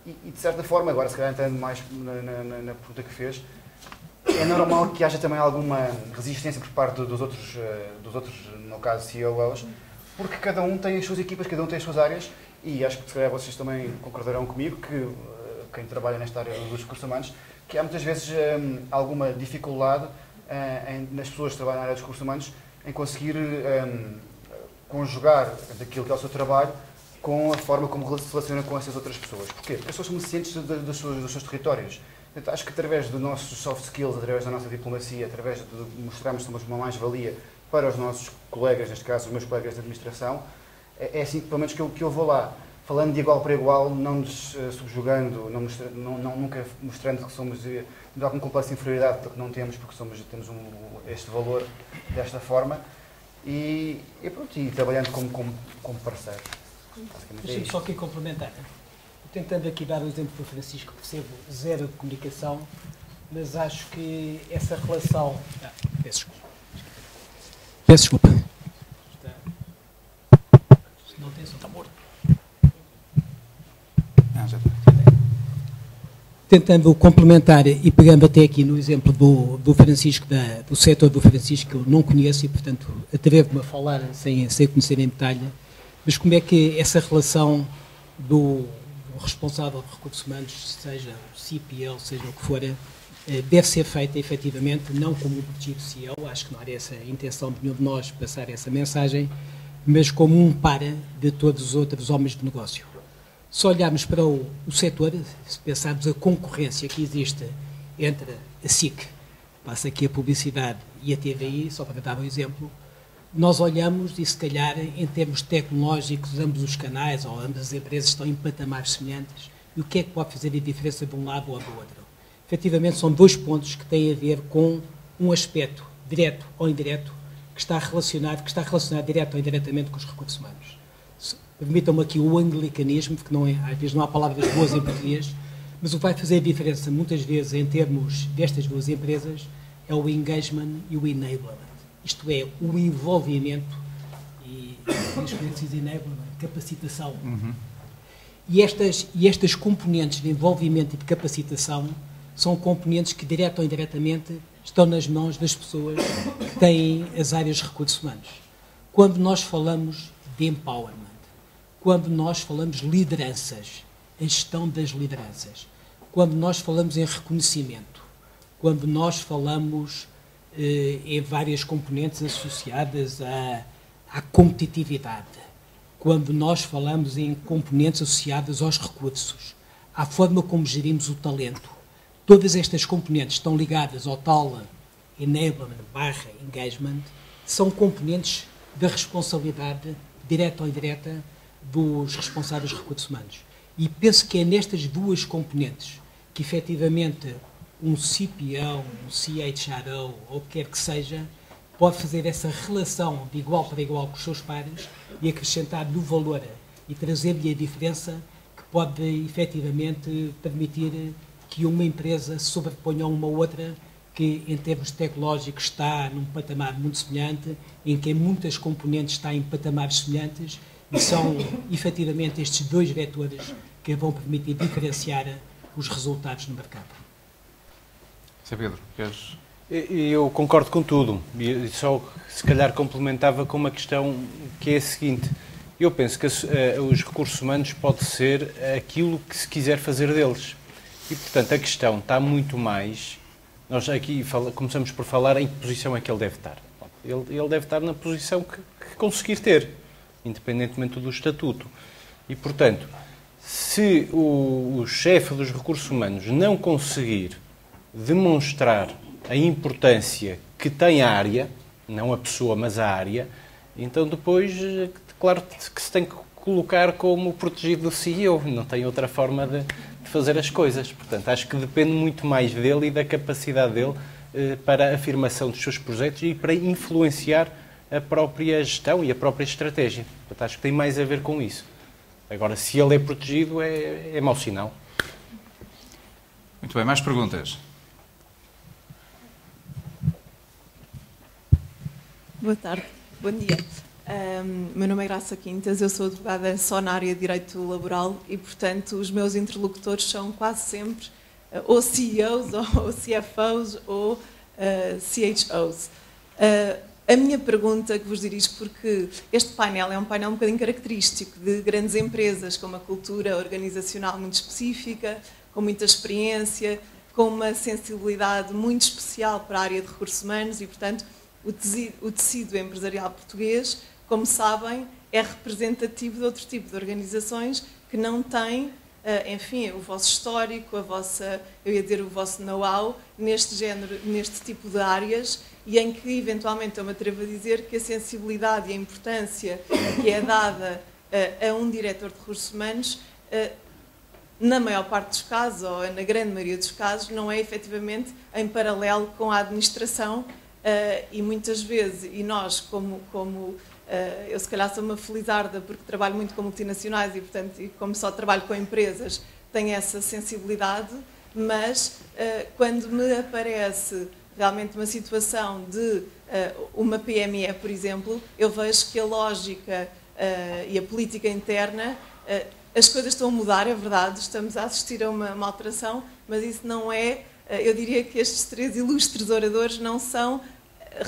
E, de certa forma, agora se calhar entrando mais na pergunta que fez, é normal que haja também alguma resistência por parte dos outros, no caso, COOs, porque cada um tem as suas equipas, cada um tem as suas áreas, e acho que se calhar vocês também concordarão comigo, que quem trabalha nesta área dos recursos humanos, que há muitas vezes alguma dificuldade nas pessoas que trabalham na área dos recursos humanos em conseguir conjugar daquilo que é o seu trabalho com a forma como se relaciona com essas outras pessoas. Porquê? Porque as pessoas são cientes dos seus territórios. Portanto, acho que através dos nossos soft skills, através da nossa diplomacia, através de mostrarmos que somos uma mais-valia para os nossos colegas, neste caso os meus colegas de administração, é assim que pelo menos que eu vou lá. Falando de igual para igual, não nos subjugando, nunca mostrando que somos de algum complexo de inferioridade, porque não temos, porque temos este valor desta forma, e pronto, e trabalhando como parceiros. Deixa-me só aqui complementar. Tentando aqui dar o exemplo do Francisco, percebo zero de comunicação, mas acho que essa relação... peço desculpa. Não tem som, está morto. Já está. Tentando complementar e pegando até aqui no exemplo do Francisco, do setor do Francisco, que eu não conheço e, portanto, atrevo-me a falar sem conhecer em detalhe, mas como é que essa relação do responsável de recursos humanos, seja o CPL, seja o que for, deve ser feita efetivamente, não como um protegido CEO, acho que não era essa a intenção de nenhum de nós passar essa mensagem, mas como um para de todos os outros homens de negócio. Se olharmos para o setor, se pensarmos a concorrência que existe entre a SIC, passa aqui a publicidade, e a TVI, só para dar um exemplo, nós olhamos e, se calhar, em termos tecnológicos, ambos os canais ou ambas as empresas estão em patamares semelhantes. E o que é que pode fazer a diferença de um lado ou do outro? Efetivamente, são dois pontos que têm a ver com um aspecto, direto ou indireto, que está relacionado direto ou indiretamente com os recursos humanos. Permitam-me aqui o anglicanismo, porque às vezes não há palavras boas em português, mas o que vai fazer a diferença, muitas vezes, em termos destas duas empresas, é o engagement e o enablement. Isto é, o envolvimento e capacitação. Uhum. E estas componentes de envolvimento e de capacitação são componentes que, direto ou indiretamente, estão nas mãos das pessoas que têm as áreas de recursos humanos. Quando nós falamos de empowerment, quando nós falamos de lideranças, a gestão das lideranças, quando nós falamos em reconhecimento, quando nós falamos em várias componentes associadas à competitividade, quando nós falamos em componentes associadas aos recursos, à forma como gerimos o talento, todas estas componentes estão ligadas ao tal enablement / engagement, são componentes da responsabilidade direta ou indireta dos responsáveis de recursos humanos. E penso que é nestas duas componentes que, efetivamente, um CPO, um CHRO, ou o que quer que seja, pode fazer essa relação de igual para igual com os seus pares e acrescentar-lhe o valor e trazer-lhe a diferença que pode, efetivamente, permitir que uma empresa se sobreponha a uma outra que, em termos tecnológicos, está num patamar muito semelhante, em que muitas componentes estão em patamares semelhantes. E são, efetivamente, estes dois vetores que vão permitir diferenciar os resultados no mercado. Sr. Pedro, queres... Eu concordo com tudo. E só, se calhar, complementava com uma questão que é a seguinte. Eu penso que os recursos humanos pode ser aquilo que se quiser fazer deles. E, portanto, a questão está muito mais... Nós aqui começamos por falar em que posição é que ele deve estar. Ele deve estar na posição que conseguir ter, independentemente do estatuto. E, portanto, se o chefe dos recursos humanos não conseguir demonstrar a importância que tem a área, não a pessoa, mas a área, então depois, claro que se tem que colocar como protegido do CEO, não tem outra forma de fazer as coisas. Portanto, acho que depende muito mais dele e da capacidade dele para a afirmação dos seus projetos e para influenciar a própria gestão e a própria estratégia. Portanto, acho que tem mais a ver com isso. Agora, se ele é protegido, é mau sinal. Muito bem, mais perguntas? Boa tarde, bom dia. Meu nome é Graça Quintas, eu sou advogada só na área de Direito Laboral e, portanto, os meus interlocutores são quase sempre ou CEOs, ou CFOs, ou CHOs. A minha pergunta que vos dirijo, porque este painel é um painel um bocadinho característico de grandes empresas, com uma cultura organizacional muito específica, com muita experiência, com uma sensibilidade muito especial para a área de recursos humanos e, portanto, o tecido empresarial português como sabem, é representativo de outro tipo de organizações que não têm, enfim, o vosso histórico, a vossa, eu ia dizer, o vosso know-how neste género, neste tipo de áreas, e em que, eventualmente, eu me atrevo a dizer que a sensibilidade e a importância que é dada a um diretor de recursos humanos, na maior parte dos casos, ou na grande maioria dos casos, não é efetivamente em paralelo com a administração, e muitas vezes, e nós, eu se calhar sou uma felizarda porque trabalho muito com multinacionais e, portanto, e como só trabalho com empresas, tenho essa sensibilidade, mas quando me aparece realmente uma situação de uma PME, por exemplo, eu vejo que a lógica e a política interna, as coisas estão a mudar, é verdade, estamos a assistir a uma alteração, mas isso não é, eu diria que estes 3 ilustres oradores não são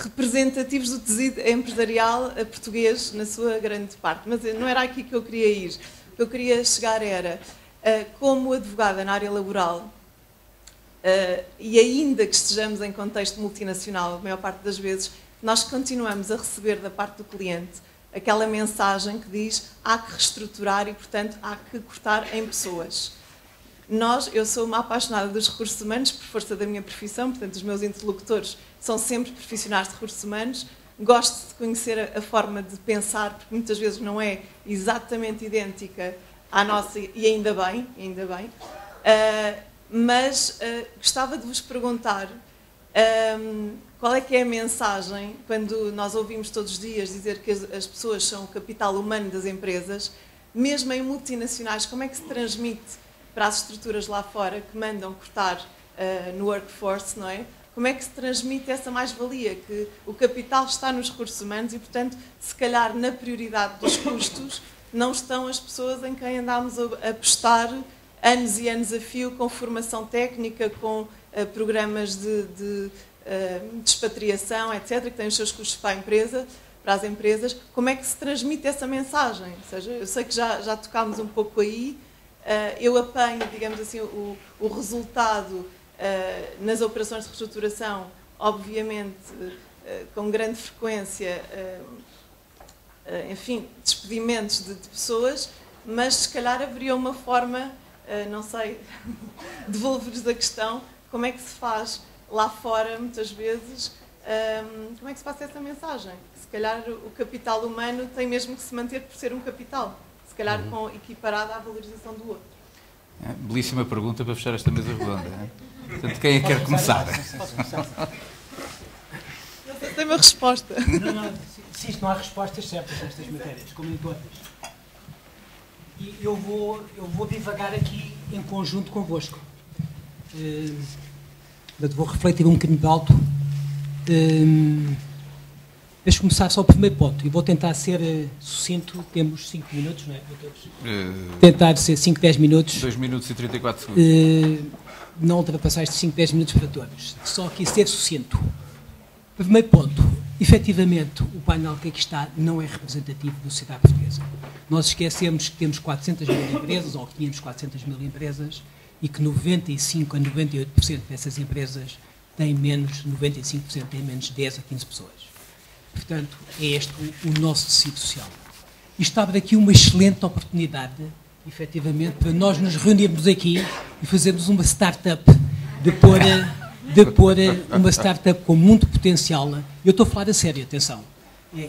representativos do tecido empresarial português na sua grande parte. Mas não era aqui que eu queria ir. O que eu queria chegar era, como advogada na área laboral, e ainda que estejamos em contexto multinacional, a maior parte das vezes, nós continuamos a receber da parte do cliente aquela mensagem que diz há que reestruturar e, portanto, há que cortar em pessoas. Eu sou uma apaixonada dos recursos humanos por força da minha profissão, portanto, os meus interlocutores são sempre profissionais de recursos humanos. Gosto de conhecer a forma de pensar, porque muitas vezes não é exatamente idêntica à nossa, e ainda bem. Mas gostava de vos perguntar qual é que é a mensagem, quando nós ouvimos todos os dias dizer que as pessoas são o capital humano das empresas, mesmo em multinacionais, como é que se transmite para as estruturas lá fora que mandam cortar no workforce, não é? Como é que se transmite essa mais-valia? Que o capital está nos recursos humanos e, portanto, se calhar na prioridade dos custos não estão as pessoas em quem andámos a apostar anos e anos a fio com formação técnica, com programas de expatriação, etc., que têm os seus custos para a empresa, para as empresas. Como é que se transmite essa mensagem? Ou seja, eu sei que já tocámos um pouco aí, eu apanho, digamos assim, o resultado nas operações de reestruturação, obviamente, com grande frequência, enfim, despedimentos de pessoas, mas se calhar haveria uma forma, não sei, devolver-vos a questão, como é que se faz lá fora, muitas vezes, como é que se passa essa mensagem? Se calhar o capital humano tem mesmo que se manter por ser um capital, se calhar equiparado à valorização do outro. Belíssima pergunta para fechar esta mesa redonda. Portanto, quem é que quer começar? Não sei se tem uma resposta. Não, se isto não há respostas certas nestas matérias, como em todas. E eu vou divagar aqui em conjunto convosco. Vou refletir um bocadinho de alto. Deixa eu começar só o primeiro ponto. E vou tentar ser sucinto. Temos 5 minutos, não é? Tentar ser 5, 10 minutos. 2 minutos e 34 segundos. Não ultrapassar estes 5, 10 minutos para todos. Só aqui ser sucinto. Primeiro ponto. Efetivamente, o painel que aqui está não é representativo da sociedade portuguesa. Nós esquecemos que temos 400 mil empresas, ou que tínhamos 400 mil empresas, e que 95% a 98% dessas empresas têm menos, 95% têm menos de 10 a 15 pessoas. Portanto, é este o nosso tecido social. E estava aqui uma excelente oportunidade, efetivamente, para nós nos reunirmos aqui e fazermos uma startup, de pôr uma startup com muito potencial. Eu estou a falar a sério, atenção.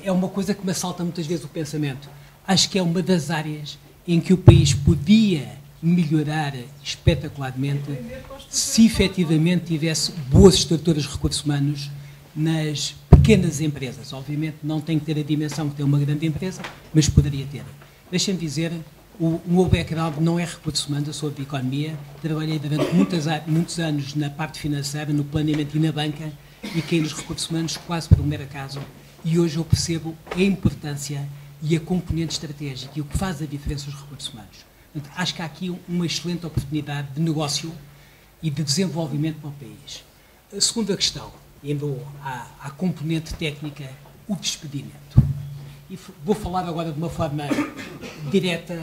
É uma coisa que me assalta muitas vezes o pensamento. Acho que é uma das áreas em que o país podia melhorar espetacularmente se efetivamente tivesse boas estruturas de recursos humanos nas pequenas empresas. Obviamente não tem que ter a dimensão que tem uma grande empresa, mas poderia ter. Deixem-me dizer, o meu background não é recursos humanos, eu sou de economia, trabalhei durante muitos anos na parte financeira, no planeamento e na banca, e caí nos recursos humanos quase por um mero acaso, e hoje eu percebo a importância e a componente estratégica e o que faz a diferença dos recursos humanos. Portanto, acho que há aqui uma excelente oportunidade de negócio e de desenvolvimento para o país. A segunda questão, indo à componente técnica, o despedimento. E vou falar agora de uma forma direta,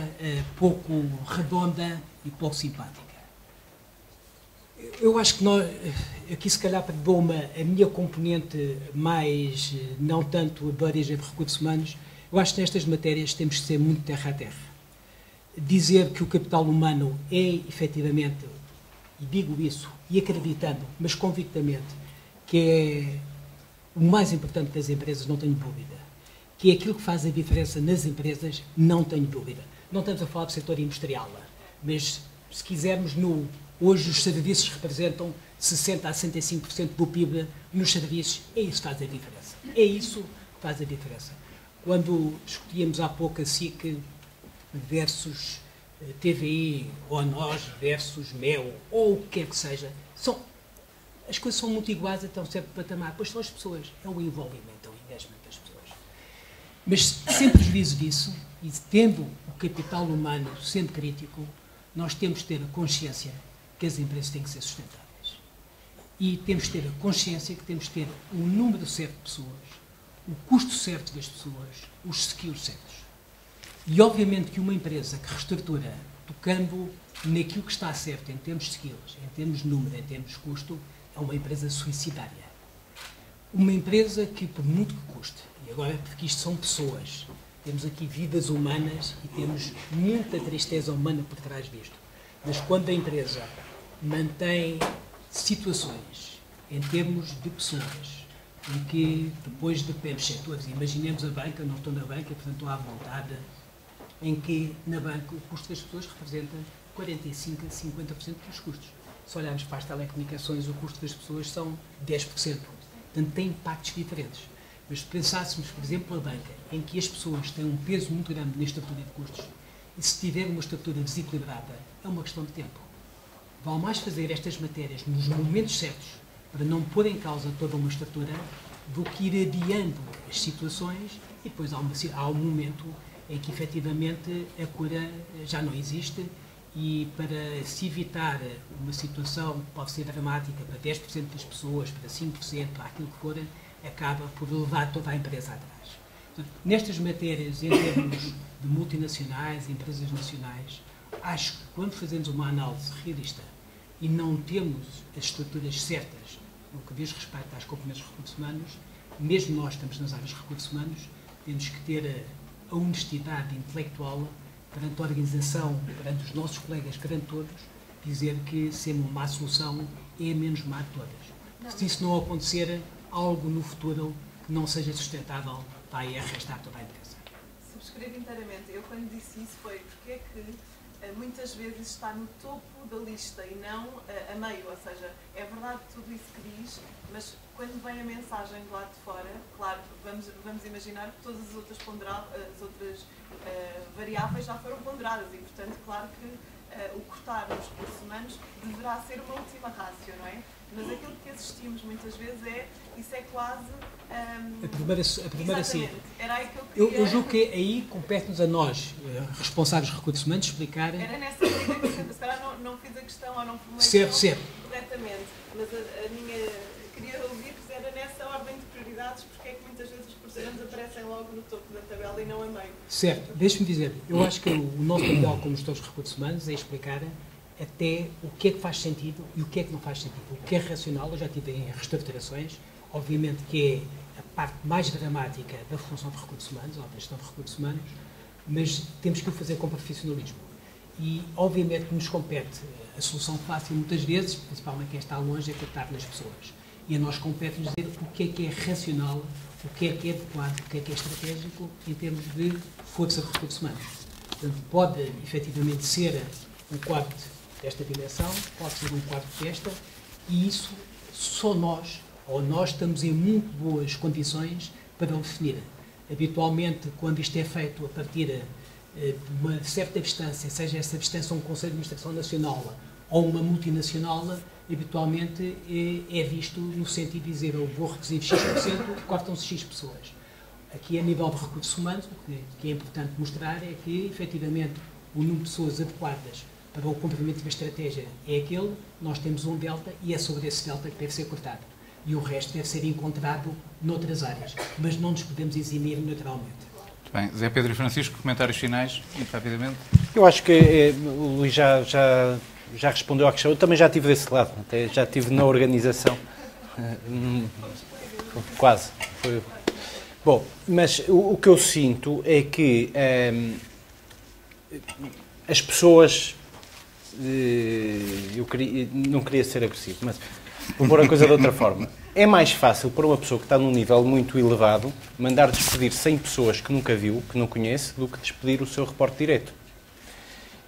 pouco redonda e pouco simpática. Eu acho que nós, aqui se calhar dou a minha componente mais, não tanto de origem de recursos humanos, Eu acho que nestas matérias temos que ser muito terra a terra. Dizer que o capital humano é, efetivamente, e digo isso, e acreditando, mas convictamente, que é o mais importante das empresas, não tenho dúvida. Que é aquilo que faz a diferença nas empresas, não tenho dúvida. Não estamos a falar do setor industrial, mas, se quisermos, hoje os serviços representam 60% a 65% do PIB nos serviços. É isso que faz a diferença. É isso que faz a diferença. Quando discutíamos há pouco a SIC versus TVI, ou nós versus MEO, ou o que quer que seja, as coisas são muito iguais até um certo patamar. Pois são as pessoas, é o envolvimento, é o engagement das pessoas. Mas, sem prejuízo disso, e tendo o capital humano sempre crítico, nós temos de ter a consciência que as empresas têm que ser sustentáveis. E temos de ter a consciência que temos de ter o número certo de pessoas, o custo certo das pessoas, os skills certos. E, obviamente, que uma empresa que reestrutura, tocando naquilo que está certo em termos de skills, em termos de número, em termos de custo, é uma empresa suicidária. Uma empresa que, por muito que custe, e agora porque isto são pessoas, temos aqui vidas humanas e temos muita tristeza humana por trás disto, mas quando a empresa mantém situações em termos de pessoas, em que depois depende de setores, imaginemos a banca, não estou na banca, portanto estou à vontade, em que na banca o custo das pessoas representa 45% a 50% dos custos. Se olharmos para as telecomunicações, o custo das pessoas são 10%. Portanto, tem impactos diferentes. Mas se pensássemos, por exemplo, a banca, em que as pessoas têm um peso muito grande na estrutura de custos, e se tiver uma estrutura desequilibrada, é uma questão de tempo. Vale mais fazer estas matérias nos momentos certos, para não pôr em causa toda uma estrutura, do que ir adiando as situações e depois há um momento em que efetivamente a cura já não existe e para se evitar uma situação que pode ser dramática para 10% das pessoas, para 5%, para aquilo que for, acaba por levar toda a empresa atrás. Portanto, nestas matérias, em termos de multinacionais, empresas nacionais, acho que quando fazemos uma análise realista e não temos as estruturas certas no que diz respeito às componentes de recursos humanos, mesmo nós estamos nas áreas de recursos humanos, temos que ter a honestidade intelectual perante a organização, perante os nossos colegas, perante todos, dizer que ser uma má solução é a menos má de todas. Se isso não acontecer, algo no futuro que não seja sustentável vai arrastar toda a empresa. Subscrevo inteiramente. Eu, quando disse isso, foi porque é que muitas vezes está no topo da lista e não a meio. Ou seja, é verdade tudo isso que diz, mas quando vem a mensagem do lado de fora, claro, vamos imaginar que todas as outras variáveis já foram ponderadas e, portanto, claro que o cortar nos recursos humanos deverá ser uma última rácio, não é? Mas aquilo que assistimos muitas vezes isso é quase... A primeira sim. Era aí que eu queria... Eu julgo que aí compete-nos a nós, responsáveis de recursos humanos, explicar... Era nessa medida que, se calhar, não fiz a questão ou não formulei certo. corretamente, mas a minha... Queria ouvir-vos era nessa ordem de prioridades, porque é que muitas vezes os recursos humanos aparecem logo no topo da tabela e não a meio. Certo. Deixe-me dizer, eu acho que o nosso papel como gestores de recursos humanos é explicar até o que é que faz sentido e o que é que não faz sentido. O que é racional, eu já tive em reestruturações, obviamente que é a parte mais dramática da função de recursos humanos, ou da gestão de recursos humanos, mas temos que o fazer com profissionalismo. E, obviamente, nos compete a solução fácil, muitas vezes, principalmente quem está longe, é cortar nas pessoas. E a nós compete-nos dizer o que é racional, o que é adequado, o que é estratégico em termos de força de recursos humanos. Portanto, pode, efetivamente, ser um quadro desta dimensão, pode ser um quadro desta, e isso só nós, ou nós estamos em muito boas condições para o definir. Habitualmente, quando isto é feito a partir de uma certa distância, seja essa distância um Conselho de Administração Nacional ou uma multinacional, habitualmente é visto no sentido de dizer eu vou reduzir X%, cortam-se X pessoas. Aqui, a nível de recursos humanos, o que é importante mostrar é que, efetivamente, o número de pessoas adequadas para o cumprimento da estratégia é aquele, nós temos um delta e é sobre esse delta que deve ser cortado. E o resto deve ser encontrado noutras áreas, mas não nos podemos eximir naturalmente. Muito bem. Zé Pedro e Francisco, comentários finais, muito rapidamente. Eu acho que o Luís já respondeu à questão. Eu também já estive desse lado, até já estive na organização. Quase. Bom, mas o que eu sinto é que as pessoas... não queria ser agressivo, mas vou pôr a coisa de outra forma. É mais fácil para uma pessoa que está num nível muito elevado mandar despedir 100 pessoas que nunca viu, que não conhece, do que despedir o seu reporte direto.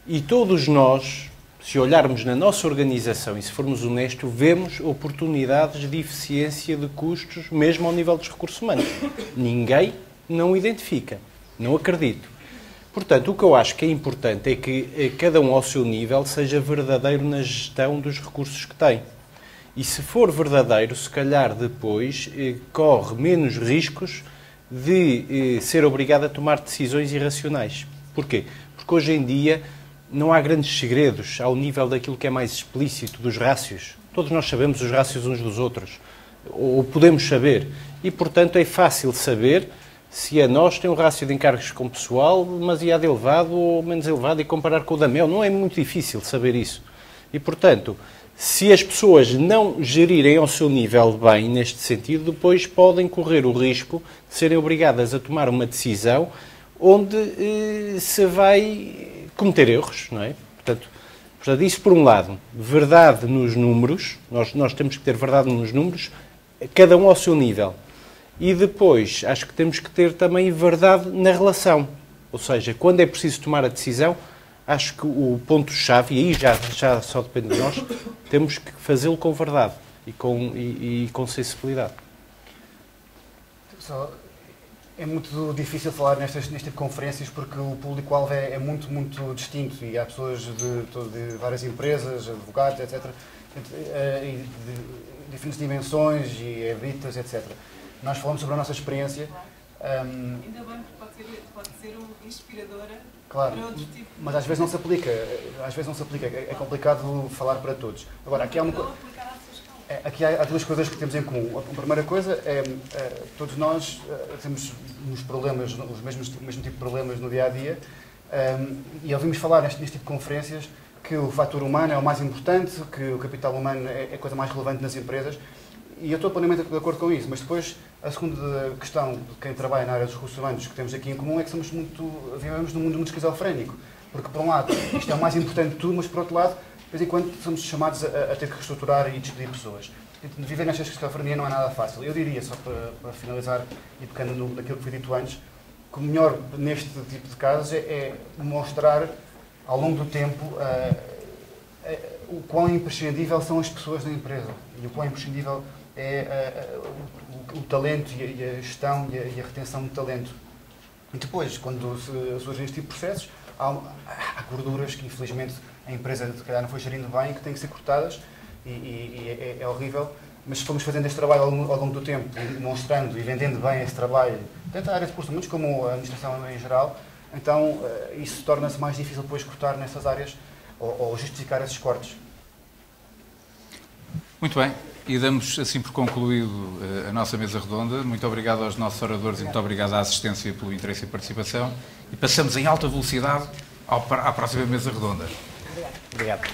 E todos nós, se olharmos na nossa organização e se formos honestos, vemos oportunidades de eficiência de custos, mesmo ao nível dos recursos humanos. Ninguém não identifica. Não acredito. Portanto, o que eu acho que é importante é que cada um ao seu nível seja verdadeiro na gestão dos recursos que tem. E se for verdadeiro, se calhar depois corre menos riscos de ser obrigado a tomar decisões irracionais. Porquê? Porque hoje em dia não há grandes segredos ao nível daquilo que é mais explícito, dos rácios. Todos nós sabemos os rácios uns dos outros, ou podemos saber. E, portanto, é fácil saber se a nós tem um rácio de encargos com pessoal demasiado elevado ou menos elevado e comparar com o da Mel. Não é muito difícil saber isso. E, portanto, se as pessoas não gerirem ao seu nível bem neste sentido, depois podem correr o risco de serem obrigadas a tomar uma decisão onde se vai cometer erros, não é? Portanto, isso por um lado, verdade nos números, nós temos que ter verdade nos números, cada um ao seu nível. E depois, acho que temos que ter também verdade na relação. Ou seja, quando é preciso tomar a decisão, acho que o ponto-chave, e aí já só depende de nós, temos que fazê-lo com verdade e com sensibilidade. É muito difícil falar neste tipo de conferências porque o público-alvo é muito distinto e há pessoas de várias empresas, advogados, etc., de diferentes dimensões e habitas, etc. Nós falamos sobre a nossa experiência. Ainda bem, porque pode ser inspiradora. Claro, mas às vezes não se aplica. É complicado falar para todos. Agora, aqui há duas coisas que temos em comum. A primeira coisa é todos nós temos uns problemas, o mesmo tipo de problemas no dia-a-dia, e ouvimos falar neste tipo de conferências que o fator humano é o mais importante, que o capital humano é a coisa mais relevante nas empresas, e eu estou plenamente de acordo com isso, mas depois a segunda questão de quem trabalha na área dos recursos humanos que temos aqui em comum é que vivemos num mundo muito esquizofrénico, porque por um lado isto é o mais importante de tudo, mas por outro lado, de vez em quando somos chamados a ter que reestruturar e despedir pessoas. Viver nesta esquizofrenia não é nada fácil. Eu diria, só para finalizar e tocando naquilo que foi dito antes, que o melhor neste tipo de casos é mostrar ao longo do tempo o quão imprescindível são as pessoas da empresa e o quão imprescindível é o talento e a gestão e a retenção de talento. E depois, quando surgem este tipo de processos, há gorduras que infelizmente a empresa se calhar não foi gerindo bem e que têm que ser cortadas e é horrível, mas se formos fazendo este trabalho ao longo do tempo, demonstrando e vendendo bem esse trabalho, tanto a área de recursos humanos como a administração em geral, então isso torna-se mais difícil depois cortar nessas áreas ou justificar esses cortes. Muito bem, e damos assim por concluído a nossa mesa redonda. Muito obrigado aos nossos oradores e muito obrigado à assistência pelo interesse e participação. E passamos em alta velocidade à próxima mesa redonda. Obrigado.